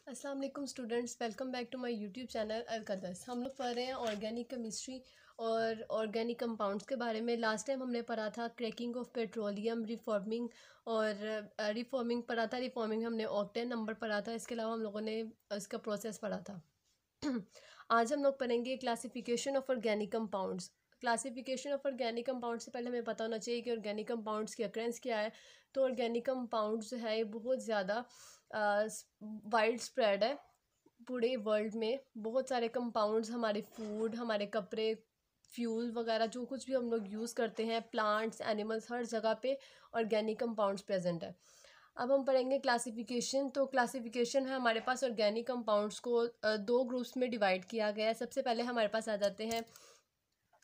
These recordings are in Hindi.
अस्सलाम वालेकुम students, welcome back to my YouTube channel अलकदस। हम लोग पढ़ रहे हैं ऑर्गेनिक केमिस्ट्री और ऑर्गेनिक कंपाउंड्स के बारे में। लास्ट टाइम हमने पढ़ा था क्रैकिंग ऑफ पेट्रोलियम, रिफॉर्मिंग और रिफॉर्मिंग पढ़ा था। रिफॉर्मिंग हमने ऑक्टेन नंबर पढ़ा था। इसके अलावा हम लोगों ने इसका प्रोसेस पढ़ा था। आज हम लोग पढ़ेंगे classification of organic compounds. Classification of organic compound से पहले हमें पता होना चाहिए कि ऑर्गेनिक कंपाउंड्स की अक्रेंस क्या है। तो ऑर्गेनिक कंपाउंड्स जो है बहुत ज़्यादा वाइड स्प्रेड है। पूरे वर्ल्ड में बहुत सारे कंपाउंड्स हमारे फूड, हमारे कपड़े, फ्यूल वगैरह जो कुछ भी हम लोग यूज़ करते हैं, प्लांट्स, एनिमल्स, हर जगह पे ऑर्गेनिक कंपाउंड्स प्रेजेंट है। अब हम पढ़ेंगे क्लासिफिकेशन। तो क्लासिफिकेशन है हमारे पास ऑर्गेनिक कंपाउंड्स को दो ग्रुप्स में डिवाइड किया गया है। सबसे पहले हमारे पास आ जाते हैं,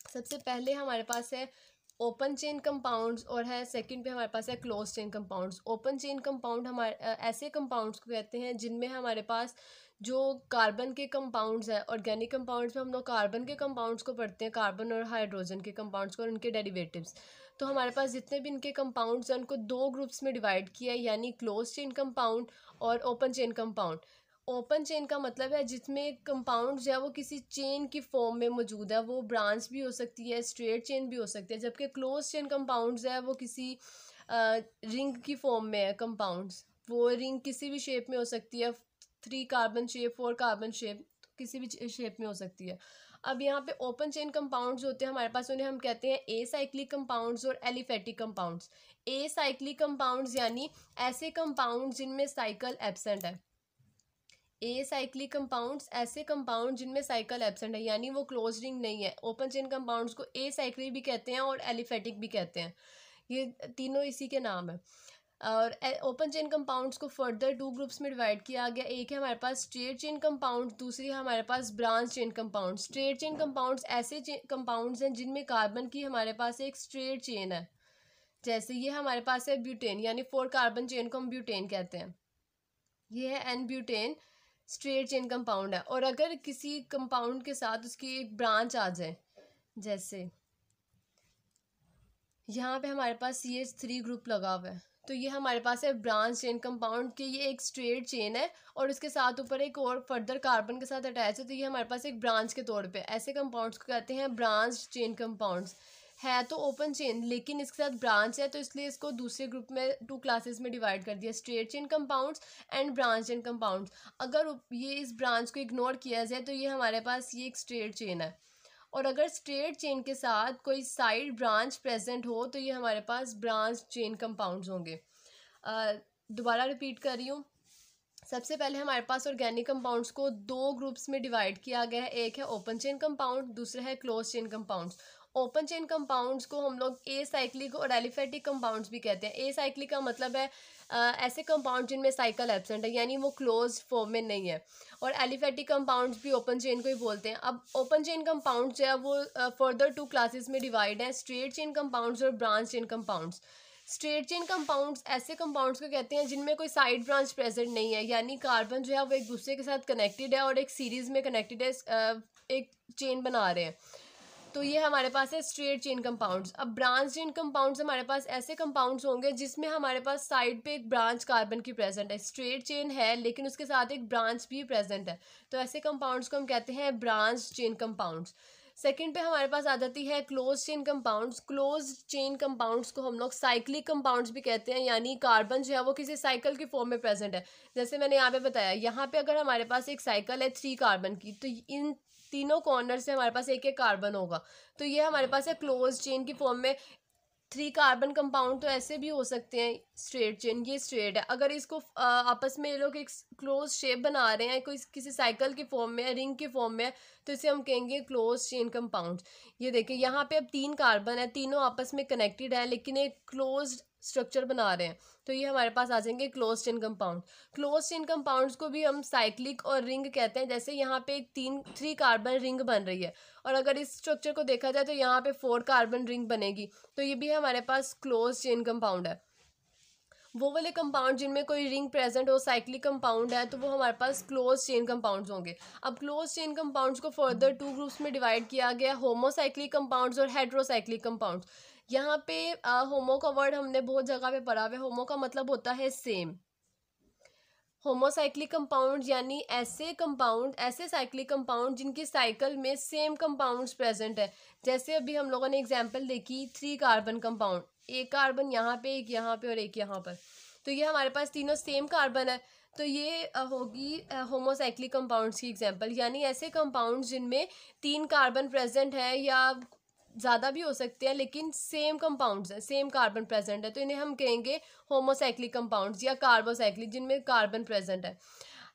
सबसे पहले हमारे पास है ओपन चेन कंपाउंड्स और है सेकंड पे हमारे पास है close chain compounds. Open chain compound हमारे ऐसे कंपाउंड्स को कहते हैं जिनमें हमारे पास जो कार्बन के कंपाउंड्स है। ऑर्गेनिक कंपाउंड्स में हम लोग कार्बन के कंपाउंड्स को पढ़ते हैं, कार्बन और हाइड्रोजन के कंपाउंड्स को और उनके डेरिवेटिव्स। तो हमारे पास जितने भी इनके कंपाउंड्स हैं उनको दो ग्रुप्स में डिवाइड किया है, यानी क्लोज चेन कंपाउंड और open chain compound. Open chain का मतलब है जिसमें कंपाउंड जो है वो किसी चेन की फॉर्म में मौजूद है, वो ब्रांच भी हो सकती है, स्ट्रेट चेन भी हो सकती है। जबकि क्लोज चेन कंपाउंड्स है वो किसी रिंग की फॉर्म में है। कंपाउंड्स वो रिंग किसी भी शेप में हो सकती है, 3 कार्बन शेप, 4 कार्बन शेप, किसी भी शेप में हो सकती है। अब यहाँ पे ओपन चेन कंपाउंड्स होते हैं हमारे पास, उन्हें हम कहते हैं ए साइक्लिक कंपाउंड्स और aliphatic compounds. A cyclic compounds यानी ऐसे कंपाउंड जिनमें साइकिल एब्सेंट है। ए साइक्लिक कंपाउंड्स ऐसे कंपाउंड जिनमें साइकिल एब्सेंट है, यानी वो क्लोज रिंग नहीं है। ओपन चेन कंपाउंड्स को ए साइक्लिक भी कहते हैं और एलिफेटिक भी कहते हैं, ये तीनों इसी के नाम है। और ओपन चेन कंपाउंड्स को फर्दर 2 ग्रुप्स में डिवाइड किया गया। एक है हमारे पास स्ट्रेट चेन कंपाउंड, दूसरी है हमारे पास branch chain compound. Straight chain compounds ऐसे कंपाउंड्स हैं जिनमें कार्बन की हमारे पास एक स्ट्रेट चेन है। जैसे ये हमारे पास है ब्यूटेन, यानी 4 कार्बन चेन को हम ब्यूटेन कहते हैं। ये है n butane, straight chain compound है। और अगर किसी कंपाउंड के साथ उसकी एक ब्रांच आ जाए, जैसे यहाँ पे हमारे पास CH3 ग्रुप लगा हुआ है, तो ये हमारे पास है ब्रांच चेन कंपाउंड कि ये एक स्ट्रेट चेन है और उसके साथ ऊपर एक और फर्दर कार्बन के साथ अटैच है, तो ये हमारे पास एक ब्रांच के तौर पे। ऐसे कंपाउंड्स को कहते हैं ब्रांच चेन कंपाउंड्स। है तो ओपन चेन लेकिन इसके साथ ब्रांच है, तो इसलिए इसको दूसरे ग्रुप में 2 क्लासेस में डिवाइड कर दिया, straight chain compounds and branch chain compounds. अगर ये इस ब्रांच को इग्नोर किया जाए तो ये हमारे पास ये एक स्ट्रेट चेन है। और अगर स्ट्रेट चेन के साथ कोई साइड ब्रांच प्रेजेंट हो तो ये हमारे पास ब्रांच चेन कंपाउंड्स होंगे। दोबारा रिपीट कर रही हूँ। सबसे पहले हमारे पास ऑर्गेनिक कंपाउंड्स को 2 ग्रुप्स में डिवाइड किया गया है। एक है ओपन चेन कंपाउंड, दूसरा है close chain compounds. Open chain compounds को हम लोग ए साइक्लिक और एलिफेटिक कंपाउंड्स भी कहते हैं। ए साइक्लिक का मतलब है ऐसे कंपाउंड जिनमें साइकिल एब्सेंट है, यानी वो क्लोज फॉर्म में नहीं है। और एलिफेटिक कंपाउंड्स भी ओपन चेन को ही बोलते हैं। अब ओपन चेन कंपाउंड जो है वो फर्दर 2 क्लासेस में डिवाइड है, स्ट्रेट चेन कंपाउंड्स और branch chain compounds. Straight chain compounds ऐसे कंपाउंड्स को कहते हैं जिनमें कोई साइड ब्रांच प्रेजेंट नहीं है, यानी कार्बन जो है वो एक दूसरे के साथ कनेक्टेड है और एक सीरीज में कनेक्टेड है, एक चेन बना रहे हैं। तो ये हमारे पास है स्ट्रेट चेन कंपाउंड्स। अब ब्रांच चेन कंपाउंड्स हमारे पास ऐसे कंपाउंड्स होंगे जिसमें हमारे पास साइड पे एक ब्रांच कार्बन की प्रेजेंट है। स्ट्रेट चेन है लेकिन उसके साथ एक ब्रांच भी प्रेजेंट है, तो ऐसे कंपाउंड्स को हम कहते हैं ब्रांच चेन कंपाउंड्स। सेकंड पे हमारे पास आ जाती है close chain compounds. Close chain compounds को हम लोग साइक्लिक कंपाउंड्स भी कहते हैं, यानी कार्बन जो है वो किसी साइकिल की फॉर्म में प्रेजेंट है। जैसे मैंने यहाँ पे बताया, यहाँ पे अगर हमारे पास एक साइकिल है 3 कार्बन की, तो इन तीनों कॉर्नर से हमारे पास एक एक कार्बन होगा, तो ये हमारे पास है क्लोज चेन की फॉर्म में 3 कार्बन कंपाउंड। तो ऐसे भी हो सकते हैं स्ट्रेट चेन, ये स्ट्रेट है। अगर इसको आपस में ये लोग एक क्लोज शेप बना रहे हैं, कोई किसी साइकिल की फॉर्म में, रिंग की फॉर्म में, तो इसे हम कहेंगे क्लोज चेन कंपाउंड। ये देखिए यहाँ पे अब 3 कार्बन है, तीनों आपस में कनेक्टेड है लेकिन एक क्लोज स्ट्रक्चर बना रहे हैं, तो ये हमारे पास आ जाएंगे close chain compound. Close chain compounds को भी हम साइक्लिक और रिंग कहते हैं। जैसे यहाँ पे एक 3 कार्बन रिंग बन रही है और अगर इस स्ट्रक्चर को देखा जाए तो यहाँ पे 4 कार्बन रिंग बनेगी, तो ये भी हमारे पास क्लोज चेन कंपाउंड है। वो वाले कंपाउंड जिनमें कोई रिंग प्रेजेंट हो, साइक्लिक कंपाउंड है, तो वो हमारे पास क्लोज चेन कंपाउंड्स होंगे। अब क्लोज चेन कंपाउंड्स को फर्दर 2 ग्रुप्स में डिवाइड किया गया, होमोसाइक्लिक कंपाउंड्स और हेट्रोसाइक्लिक कंपाउंड्स। यहाँ पे होमो का वर्ड हमने बहुत जगह पे पढ़ा हुआ है। होमो का मतलब होता है सेम, होमोसाइक्लिक कंपाउंड यानी ऐसे साइक्लिक कंपाउंड जिनकी साइकिल में सेम कंपाउंड्स प्रेजेंट है। जैसे अभी हम लोगों ने एग्जांपल देखी 3 कार्बन कंपाउंड, एक कार्बन यहाँ पे, एक यहाँ पे और एक यहाँ पर, तो ये हमारे पास तीनों सेम कार्बन है। तो ये होगी होमोसाइक्लिक कंपाउंड्स की एग्जांपल, यानी ऐसे कंपाउंड्स जिनमें 3 कार्बन प्रेजेंट है या ज़्यादा भी हो सकते हैं, लेकिन सेम कंपाउंड्स है, सेम कार्बन प्रेजेंट है, तो इन्हें हम कहेंगे होमोसाइक्लिक कंपाउंड्स या कार्बोसाइक्लिक, जिनमें कार्बन प्रेजेंट है।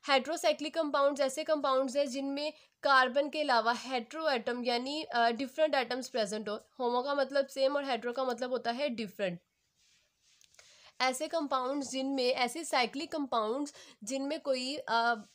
हेट्रोसाइक्लिक कंपाउंड्स ऐसे कंपाउंड्स हैं जिनमें कार्बन के अलावा हेट्रो एटम यानी डिफरेंट एटम्स प्रेजेंट हो। होमो का मतलब सेम और हेट्रो का मतलब होता है डिफरेंट। ऐसे कंपाउंड्स जिनमें ऐसे साइक्लिक कंपाउंड्स जिनमें कोई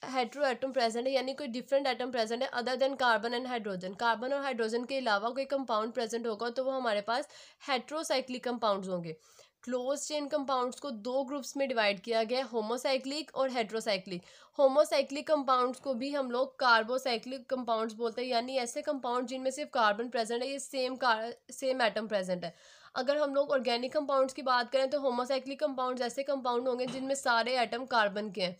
हेट्रो एटम प्रेजेंट है, यानी कोई डिफरेंट एटम प्रेजेंट है other than carbon and hydrogen. Carbon और हाइड्रोजन के अलावा कोई कंपाउंड प्रेजेंट होगा तो वो हमारे पास हेट्रोसाइक्लिक कंपाउंड्स होंगे। क्लोज चेन कंपाउंड्स को 2 ग्रुप्स में डिवाइड किया गया, होमोसाइक्लिक और हेट्रोसाइक्लिक। होमोसाइक्लिक कंपाउंड्स को भी हम लोग कार्बोसाइक्लिक कंपाउंड्स बोलते हैं, यानी ऐसे कंपाउंड जिनमें सिर्फ कार्बन प्रेजेंट है, ये सेम एटम प्रेजेंट है। अगर हम लोग ऑर्गेनिक कंपाउंड्स की बात करें तो होमोसाइक्लिक कंपाउंड्स ऐसे कंपाउंड होंगे जिनमें सारे एटम कार्बन के हैं।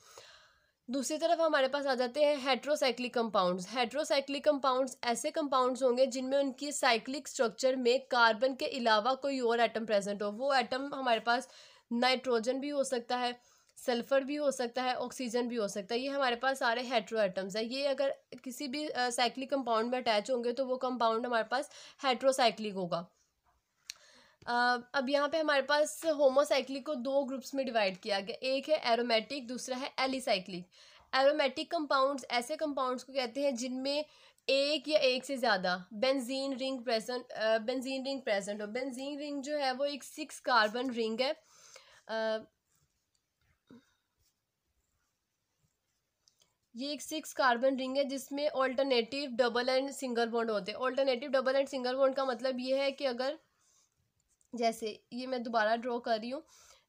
दूसरी तरफ हमारे पास आ जाते हैं हेट्रोसाइक्लिक कंपाउंड्स। हेट्रोसाइक्लिक कंपाउंड्स ऐसे कंपाउंड्स होंगे जिनमें उनकी साइक्लिक स्ट्रक्चर में कार्बन के अलावा कोई और एटम प्रेजेंट हो। वो एटम हमारे पास नाइट्रोजन भी हो सकता है, सल्फर भी हो सकता है, ऑक्सीजन भी हो सकता है। ये हमारे पास सारे हेट्रो एटम्स है। ये अगर किसी भी साइक्लिक कंपाउंड में अटैच होंगे तो वो कंपाउंड हमारे पास हेट्रोसाइक्लिक होगा। अब यहाँ पे हमारे पास होमोसाइक्लिक को 2 ग्रुप्स में डिवाइड किया गया, एक है एरोमेटिक, दूसरा है एलिसाइक्लिक। एरोमेटिक कंपाउंड्स ऐसे कंपाउंड्स को कहते हैं जिनमें एक या एक से ज़्यादा बेंजीन रिंग प्रेजेंट हो। बेंजीन रिंग जो है वो एक 6 कार्बन रिंग है। ये एक 6 कार्बन रिंग है जिसमें alternative double and single bond होते हैं। Alternative double and single bond का मतलब ये है कि अगर जैसे ये मैं दोबारा ड्रॉ कर रही हूँ,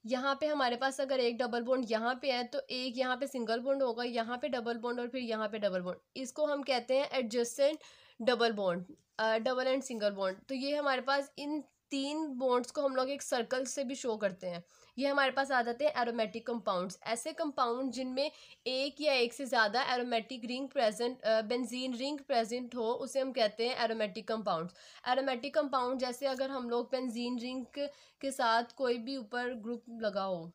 यहाँ पे हमारे पास अगर एक डबल बॉन्ड यहाँ पे है तो एक यहाँ पे सिंगल बॉन्ड होगा, यहाँ पे डबल बॉन्ड और फिर यहाँ पे डबल बॉन्ड। इसको हम कहते हैं adjacent double bond, double and single bond. तो ये हमारे पास इन 3 बॉन्ड्स को हम लोग एक सर्कल से भी शो करते हैं। ये हमारे पास आ जाते हैं एरोमेटिक कंपाउंड्स। ऐसे कंपाउंड जिनमें एक या एक से ज़्यादा aromatic ring present, benzene ring present हो, उसे हम कहते हैं एरोमेटिक कंपाउंड्स। एरोमेटिक कंपाउंड जैसे अगर हम लोग बेंजीन रिंग के साथ कोई भी ऊपर ग्रुप लगा हो,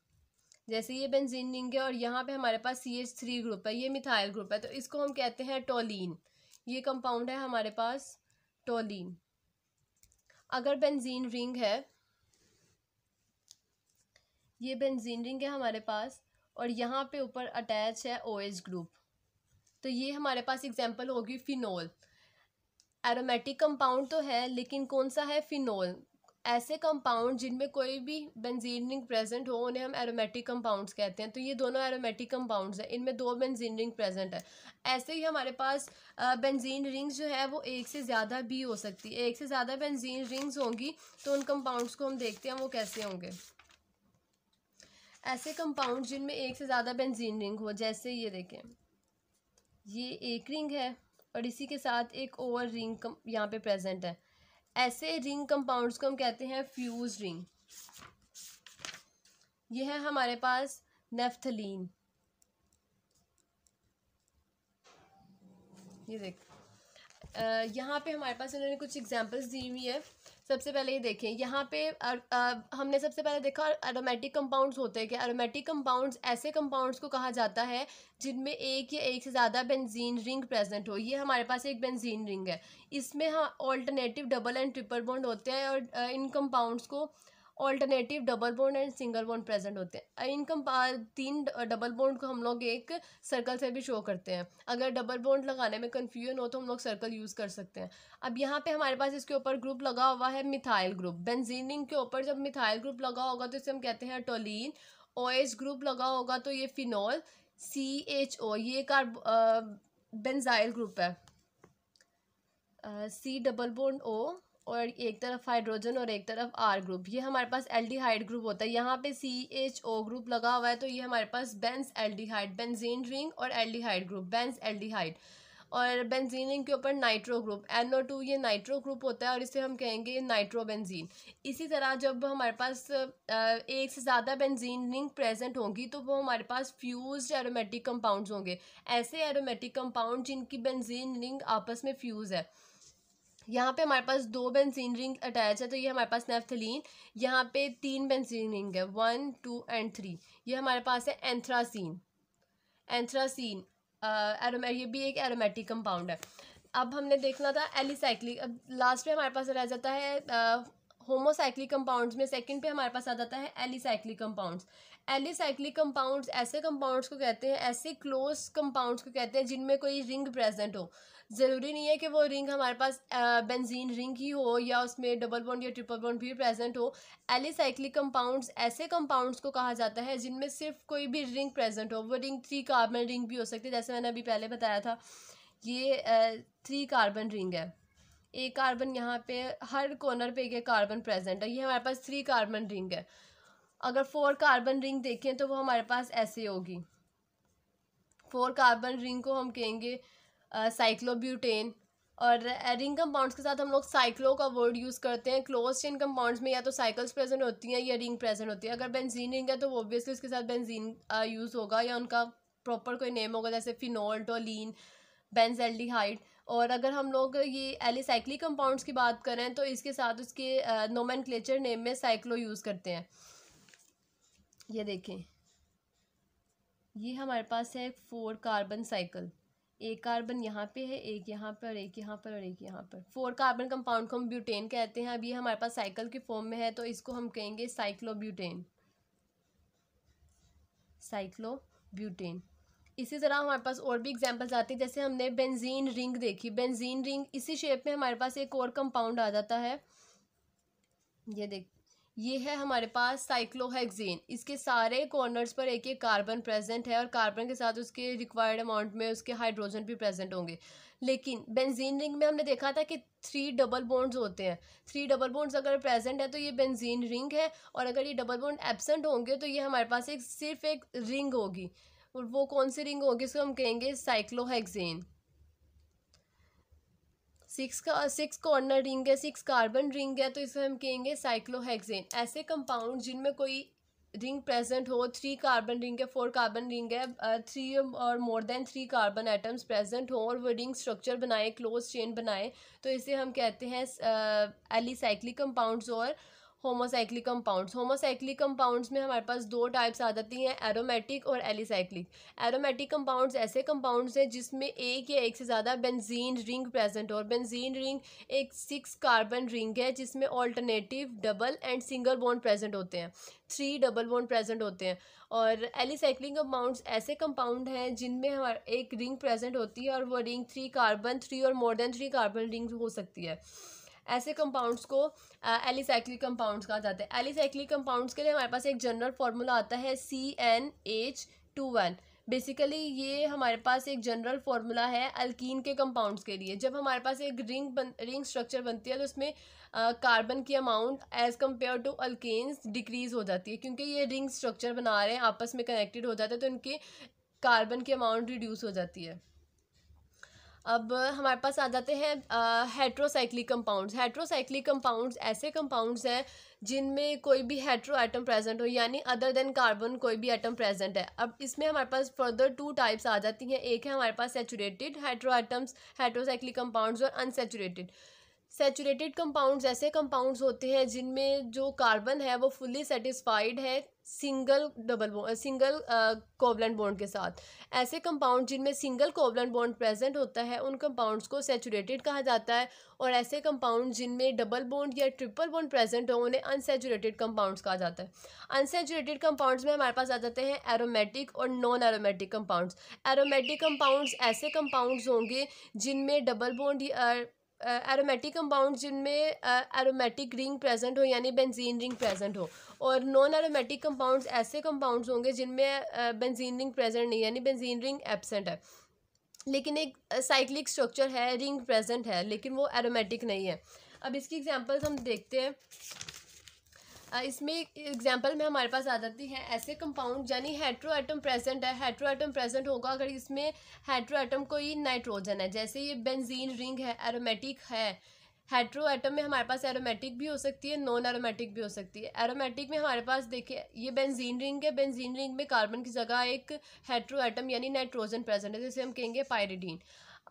जैसे ये बेंजीन रिंग है और यहाँ पे हमारे पास CH3 ग्रुप है, ये मिथाइल ग्रुप है, तो इसको हम कहते हैं टोलीन। ये कंपाउंड है हमारे पास टोलीन। अगर बेंजीन रिंग है, ये बेंजीन रिंग है हमारे पास और यहाँ पे ऊपर अटैच है OH ग्रुप, तो ये हमारे पास एग्जांपल होगी फिनोल। एरोमेटिक कंपाउंड तो है लेकिन कौन सा है? फिनोल। ऐसे कंपाउंड जिनमें कोई भी बेंजीन रिंग प्रेजेंट हो उन्हें हम एरोमेटिक कंपाउंड्स कहते हैं। तो ये दोनों एरोमेटिक कंपाउंड्स हैं, इनमें 2 बेंजीन रिंग प्रेजेंट है। ऐसे ही हमारे पास बेंजीन रिंग्स जो है वो एक से ज़्यादा भी हो सकती है। एक से ज़्यादा बेंजीन रिंग्स होंगी तो उन कंपाउंड्स को हम देखते हैं वो कैसे होंगे। ऐसे कंपाउंड जिनमें एक से ज़्यादा बेंजीन रिंग हो, जैसे ये देखें, ये एक रिंग है और इसी के साथ एक और रिंग यहाँ पे प्रेजेंट है। ऐसे रिंग कंपाउंड्स को हम कहते हैं फ्यूज रिंग। ये है हमारे पास नेफ्थलीन। ये देख, यहाँ पे हमारे पास इन्होंने कुछ एग्जांपल्स दी हुई है। सबसे पहले ये देखें, यहाँ पे हमने सबसे पहले देखा एरोमेटिक कंपाउंड्स होते हैं। कि एरोमेटिक कंपाउंड्स ऐसे कंपाउंड्स को कहा जाता है जिनमें एक या एक से ज़्यादा बेंजीन रिंग प्रेजेंट हो। ये हमारे पास एक बेंजीन रिंग है, इसमें हाँ alternative double and triple bond होते हैं और इन कंपाउंड्स को alternative double bond and single bond present होते हैं। इन 3 डबल बॉन्ड को हम लोग एक सर्कल से भी शो करते हैं। अगर डबल बॉन्ड लगाने में कन्फ्यूजन हो तो हम लोग सर्कल यूज़ कर सकते हैं। अब यहाँ पे हमारे पास इसके ऊपर ग्रुप लगा हुआ है मिथाइल ग्रुप। बेंजीन रिंग के ऊपर जब मिथाइल ग्रुप लगा होगा तो इसे हम कहते हैं टोलीन। OH ग्रुप लगा होगा तो ये फिनोल। CHO ये बेंजाइल ग्रुप है, C डबल बॉन्ड O और एक तरफ हाइड्रोजन और एक तरफ R ग्रुप। ये हमारे पास एल्डिहाइड ग्रुप होता है। यहाँ पे CHO ग्रुप लगा हुआ है तो ये हमारे पास बेंज एल्डिहाइड, बेंजीन रिंग और एल्डिहाइड ग्रुप, बेंज एल्डिहाइड। और बेंजीन रिंग के ऊपर नाइट्रो ग्रुप NO2 ये नाइट्रो ग्रुप होता है और इसे हम कहेंगे नाइट्रोबेंजीन। इसी तरह जब हमारे पास एक से ज़्यादा बेंजीन रिंग प्रेजेंट होंगी तो वो हमारे पास फ्यूज्ड एरोमेटिक कंपाउंड्स होंगे, ऐसे एरोमेटिक कंपाउंड जिनकी बेंजीन रिंग आपस में फ्यूज़ है। यहाँ पे हमारे पास 2 बेंजीन रिंग अटैच है तो ये हमारे पास नेफ्थलीन। यहाँ पे 3 बेंजीन रिंग है, 1 2 एंड 3। ये हमारे पास है एंथ्रासीन। एंथ्रासीन ये भी एक एरोमेटिक कंपाउंड है। अब हमने देखना था एलिसाइक्लिक। अब लास्ट में हमारे पास रह जाता है होमोसाइक्लिक कंपाउंड्स में सेकंड पे हमारे पास आ जाता है एलिसाइक्लिक कंपाउंड्स। एलिसाइक्लिक कंपाउंड्स ऐसे कंपाउंड्स को कहते हैं, ऐसे क्लोज कंपाउंड्स को कहते हैं जिनमें कोई रिंग प्रेजेंट हो। ज़रूरी नहीं है कि वो रिंग हमारे पास बेंजीन रिंग ही हो या उसमें डबल बॉन्ड या ट्रिपल बॉन्ड भी प्रेजेंट हो। एलिसाइक्लिक कंपाउंड्स ऐसे कंपाउंड्स को कहा जाता है जिनमें सिर्फ कोई भी रिंग प्रेजेंट हो। वो रिंग 3 कार्बन रिंग भी हो सकती है, जैसे मैंने अभी पहले बताया था। ये 3 कार्बन रिंग है, एक कार्बन यहाँ पे हर कॉर्नर पे एक कार्बन प्रेजेंट है। ये हमारे पास 3 कार्बन रिंग है। अगर 4 कार्बन रिंग देखें तो वो हमारे पास ऐसे होगी। 4 कार्बन रिंग को हम कहेंगे साइक्लोब्यूटेन। और रिंग कंपाउंड्स के साथ हम लोग साइक्लो का वर्ड यूज़ करते हैं। क्लोज चेन कंपाउंड्स में या तो साइकिल्स प्रेजेंट होती हैं या रिंग प्रेजेंट होती है। अगर बेंजीन रिंग है तो ऑब्वियसली उसके साथ बेंजीन यूज़ होगा या उनका प्रॉपर कोई नेम होगा, जैसे फिनोल, टोलीन, बेंजल्डिहाइड। और अगर हम लोग ये एलिसाइक्लिक कंपाउंड्स की बात करें तो इसके साथ उसके नोमेनक्लेचर नेम में साइक्लो यूज़ करते हैं। ये देखें, ये हमारे पास है 4 कार्बन साइकिल। एक कार्बन यहाँ पे है, एक यहाँ पर, एक यहाँ पर और एक यहाँ पर। 4 कार्बन कंपाउंड को हम ब्यूटेन कहते हैं। अब ये हमारे पास साइकिल की फॉर्म में है तो इसको हम कहेंगे साइक्लोब्यूटेन। साइक्लोब्यूटेन। इसी तरह हमारे पास और भी एग्जांपल्स आती हैं, जैसे हमने बेंजीन रिंग देखी। बेंजीन रिंग इसी शेप में हमारे पास एक और कंपाउंड आ जाता है। ये देख, ये है हमारे पास साइक्लोहेक्सेन। इसके सारे कॉर्नर्स पर एक एक कार्बन प्रेजेंट है और कार्बन के साथ उसके रिक्वायर्ड अमाउंट में उसके हाइड्रोजन भी प्रेजेंट होंगे। लेकिन बेंजीन रिंग में हमने देखा था कि 3 डबल बॉन्ड्स होते हैं। 3 डबल बॉन्ड्स अगर प्रेजेंट है तो ये बेंजीन रिंग है, और अगर ये डबल बॉन्ड एब्सेंट होंगे तो ये हमारे पास सिर्फ एक रिंग होगी। और वो कौन सी रिंग होगी, इसको हम कहेंगे साइक्लोहेक्सेन। 6 कॉर्नर रिंग है, 6 कार्बन रिंग है तो इसे हम कहेंगे साइक्लोहेक्सेन। ऐसे कंपाउंड जिनमें कोई रिंग प्रेजेंट हो, 3 कार्बन रिंग है, 4 कार्बन रिंग है, 3 और more than 3 carbon atoms present हो और वो रिंग स्ट्रक्चर बनाए, क्लोज चेन बनाए, तो इसे हम कहते हैं एलिसाइक्लिक कंपाउंड्स और होमोसाइक्लिक कंपाउंड्स। होमोसाइक्लिक कंपाउंड्स में हमारे पास 2 टाइप्स आ जाती हैं, एरोमेटिक और एलिसाइक्लिक। एरोमेटिक कंपाउंड्स ऐसे कंपाउंड्स हैं जिसमें एक या एक से ज़्यादा बेंजीन रिंग प्रेजेंट हो। और बेंजीन रिंग एक 6 कार्बन रिंग है जिसमें alternative, double and single bond present होते हैं, 3 डबल बॉन्ड प्रेजेंट होते हैं। और एलिसाइक्लिक कंपाउंड्स ऐसे कंपाउंड हैं जिनमें हमारे एक रिंग प्रेजेंट होती है और वो रिंग 3 कार्बन, 3 और मोर देन 3 कार्बन रिंग हो सकती है। ऐसे कंपाउंड्स को एलिसाइक्लिक कंपाउंड्स कहा जाता है। एलिसाइक्लिक कंपाउंड्स के लिए हमारे पास एक जनरल फार्मूला आता है CnH2n। बेसिकली ये हमारे पास एक जनरल फार्मूला है अल्कीन के कंपाउंड्स के लिए। जब हमारे पास एक रिंग स्ट्रक्चर बनती है तो उसमें कार्बन की amount as compared to alkanes decrease हो जाती है, क्योंकि ये रिंग स्ट्रक्चर बना रहे हैं, आपस में कनेक्टेड हो जाते हैं, तो इनके कार्बन की अमाउंट रिड्यूस हो जाती है। अब हमारे पास आ जाते हैं हेट्रोसाइक्लिक कंपाउंड्स। हेट्रोसाइक्लिक कंपाउंड्स ऐसे कंपाउंड्स हैं जिनमें कोई भी हेट्रो एटम प्रेजेंट हो, यानी अदर देन कार्बन कोई भी एटम प्रेजेंट है। अब इसमें हमारे पास फर्दर 2 टाइप्स आ जाती हैं। एक है हमारे पास saturated hetero atoms, heterocyclic compounds, और अनसैचुरेटेड। सैचुरेटेड कंपाउंड्स ऐसे कंपाउंड्स होते हैं जिनमें जो कार्बन है वो फुल्ली सेटिस्फाइड है सिंगल कोवलेंट बॉन्ड के साथ। ऐसे कंपाउंड जिनमें सिंगल कोवलेंट बॉन्ड प्रेजेंट होता है उन कंपाउंड्स को सैचुरेटेड कहा जाता है। और ऐसे कंपाउंड जिनमें डबल बॉन्ड या ट्रिपल बॉन्ड प्रेजेंट हो उन्हें अनसैचुरेटेड कंपाउंड्स कहा जाता है। अनसैचुरेटेड कंपाउंड्स में हमारे पास आ जाते हैं एरोमेटिक और non aromatic compounds. Aromatic compounds ऐसे कंपाउंड्स होंगे जिनमें डबल बॉन्ड एरोमेटिक कंपाउंड जिनमें एरोमेटिक रिंग प्रेजेंट हो, यानी बेंजीन रिंग प्रेजेंट हो। और नॉन एरोमेटिक कंपाउंड्स ऐसे कंपाउंड्स होंगे जिनमें बेंजीन रिंग प्रेजेंट नहीं, यानी बेंजीन रिंग एब्सेंट है, लेकिन एक साइक्लिक स्ट्रक्चर है, रिंग प्रेजेंट है, लेकिन वो एरोमेटिक नहीं है। अब इसकी एग्जांपल्स हम देखते हैं। इसमें एग्जांपल में हमारे पास आ जाती है ऐसे कंपाउंड, यानी हेट्रो एटम प्रेजेंट है। हेट्रो एटम प्रेजेंट होगा अगर इसमें हेट्रो एटम कोई नाइट्रोजन है, जैसे ये बेंजीन रिंग है, एरोमेटिक है। हेट्रो एटम में हमारे पास एरोमेटिक भी हो सकती है, नॉन एरोमेटिक भी हो सकती है। एरोमेटिक में हमारे पास देखिए ये बेंजीन रिंग है, बेंजीन रिंग में कार्बन की जगह एक हेट्रो एटम यानी नाइट्रोजन प्रेजेंट है, जैसे हम कहेंगे पायरिडीन।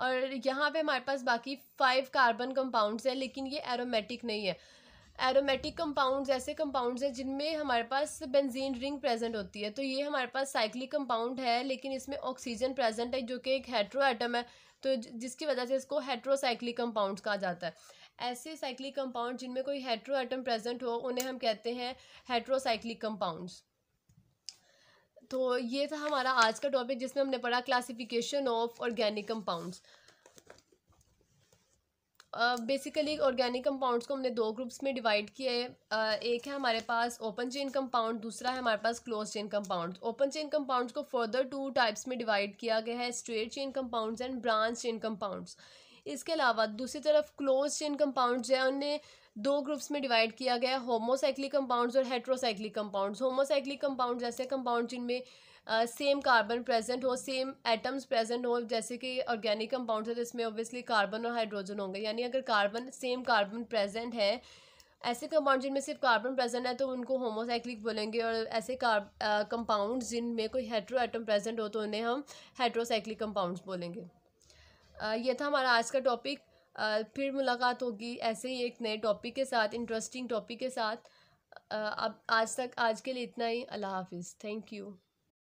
और यहाँ पे हमारे पास बाकी 5 कार्बन कंपाउंड्स हैं, लेकिन ये एरोमेटिक नहीं है। एरोमेटिक कंपाउंड्स ऐसे कंपाउंड्स हैं जिनमें हमारे पास बेंजीन रिंग प्रेजेंट होती है, तो ये हमारे पास साइक्लिक कंपाउंड है, लेकिन इसमें ऑक्सीजन प्रेजेंट है जो कि एक हेट्रो एटम है, तो जिसकी वजह से इसको हेट्रोसाइक्लिक कंपाउंड्स कहा जाता है। ऐसे साइक्लिक कंपाउंड जिनमें कोई हेट्रो एटम प्रेजेंट हो उन्हें हम कहते हैं हेट्रोसाइक्लिक कंपाउंड्स। तो ये था हमारा आज का टॉपिक जिसमें हमने पढ़ा classification of organic compounds. Basically organic compounds को हमने 2 ग्रुप्स में डिवाइड किया है। एक है हमारे पास ओपन चेन कंपाउंड, दूसरा है हमारे पास close chain compounds. Open chain compounds को फर्दर 2 टाइप्स में डिवाइड किया गया है, straight chain compounds and branch chain compounds. इसके अलावा दूसरी तरफ क्लोज चेन कंपाउंड्स हैं उन्हें 2 ग्रुप्स में डिवाइड किया गया है, होमोसाइक्लिक कंपाउंड्स और हेट्रोसाइक्लिक कंपाउंड्स। होमोसाइक्लिक कंपाउंड्स ऐसे कंपाउंड जिनमें सेम कार्बन प्रेजेंट हो, सेम एटम्स प्रेजेंट हो, जैसे कि ऑर्गेनिक कंपाउंड्स है तो इसमें ऑब्वियसली कार्बन और हाइड्रोजन होंगे, यानी अगर सेम कार्बन प्रेजेंट है, ऐसे कंपाउंड जिनमें सिर्फ कार्बन प्रेजेंट है तो उनको होमोसाइक्लिक बोलेंगे, और ऐसे कंपाउंड जिनमें कोई हेट्रो एटम प्रेजेंट हो तो उन्हें हम हेट्रोसाइक्लिक कंपाउंड्स बोलेंगे। ये था हमारा आज का टॉपिक। फिर मुलाकात होगी ऐसे ही एक नए टॉपिक के साथ, इंटरेस्टिंग टॉपिक के साथ। अब आज के लिए इतना ही। अल्लाह हाफिज़। Thank you.